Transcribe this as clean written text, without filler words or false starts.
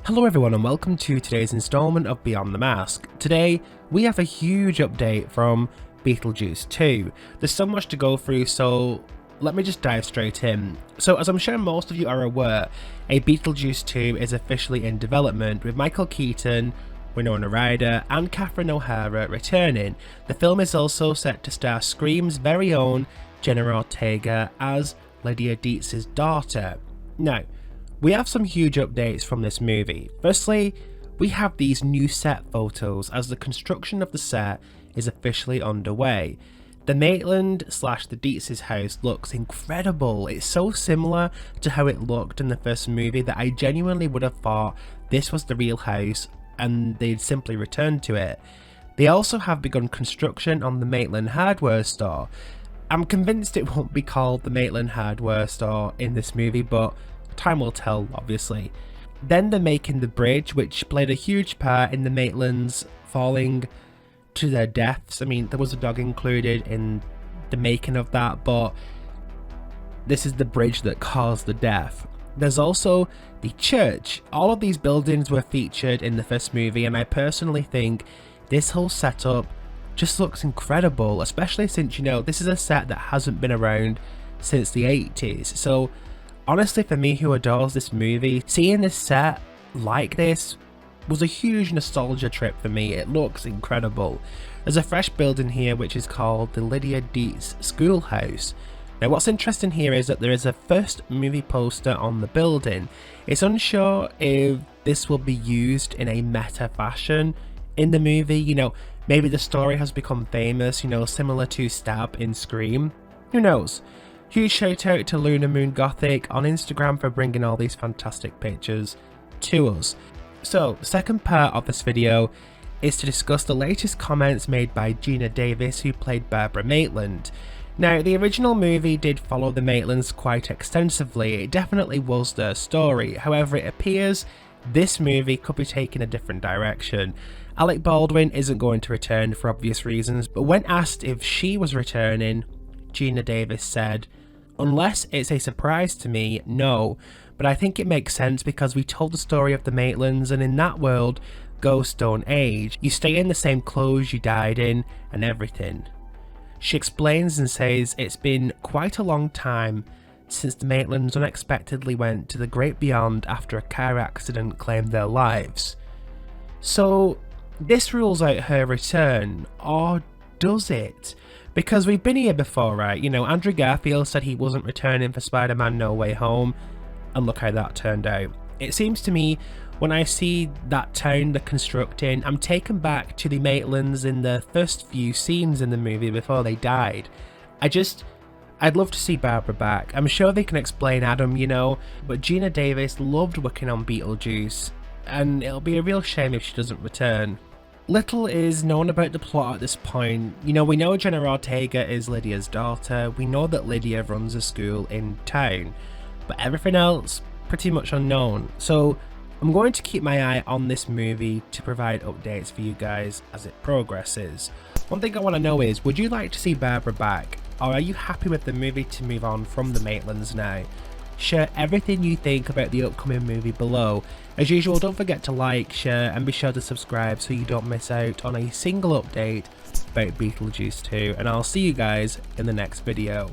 Hello everyone and welcome to today's installment of Beyond the Mask. Today we have a huge update from Beetlejuice 2. There's so much to go through, so let me just dive straight in. So as I'm sure most of you are aware, a Beetlejuice 2 is officially in development with Michael Keaton, Winona Ryder and Catherine O'Hara returning. The film is also set to star Scream's very own Jenna Ortega as Lydia Deetz's daughter. Now, we have some huge updates from this movie. Firstly, we have these new set photos as the construction of the set is officially underway. The Maitland / the Deetz's house looks incredible. It's so similar to how it looked in the first movie that I genuinely would have thought this was the real house and they'd simply returned to it. They also have begun construction on the Maitland hardware store. I'm convinced it won't be called the Maitland hardware store in this movie, but time will tell, obviously. Then they're making the bridge, which played a huge part in the Maitlands falling to their deaths. I mean, there was a dog included in the making of that, but this is the bridge that caused the death. There's also the church. All of these buildings were featured in the first movie, and I personally think this whole setup just looks incredible, especially since, you know, this is a set that hasn't been around since the 80s. So honestly, for me who adores this movie, seeing this set like this was a huge nostalgia trip for me. It looks incredible. There's a fresh building here which is called the Lydia Deetz Schoolhouse. Now what's interesting here is that there is a first movie poster on the building. It's unsure if this will be used in a meta fashion in the movie. You know, maybe the story has become famous, you know, similar to Stab in Scream. Who knows? Huge shout out to Lunar Moon Gothic on Instagram for bringing all these fantastic pictures to us. So the second part of this video is to discuss the latest comments made by Geena Davis, who played Barbara Maitland. Now, the original movie did follow the Maitlands quite extensively. It definitely was their story. However, it appears this movie could be taking a different direction. Alec Baldwin isn't going to return for obvious reasons, but when asked if she was returning, Geena Davis said, "Unless it's a surprise to me, no, but I think it makes sense because we told the story of the Maitlands, and in that world, ghosts don't age. You stay in the same clothes you died in and everything." She explains and says it's been quite a long time since the Maitlands unexpectedly went to the great beyond after a car accident claimed their lives. So this rules out her return, or does it? Because we've been here before, right? You know, Andrew Garfield said he wasn't returning for Spider-Man No Way Home, and look how that turned out. It seems to me, when I see that town they're constructing, I'm taken back to the Maitlands in the first few scenes in the movie before they died. I'd love to see Barbara back. I'm sure they can explain Adam, you know, but Geena Davis loved working on Beetlejuice, and it'll be a real shame if she doesn't return. Little is known about the plot at this point. You know, we know Jenna Ortega is Lydia's daughter, we know that Lydia runs a school in town, but everything else, pretty much unknown. So I'm going to keep my eye on this movie to provide updates for you guys as it progresses. One thing I want to know is, would you like to see Barbara back, or are you happy with the movie to move on from the Maitlands now? Share everything you think about the upcoming movie below. As usual, don't forget to like, share and be sure to subscribe so you don't miss out on a single update about Beetlejuice 2, and I'll see you guys in the next video.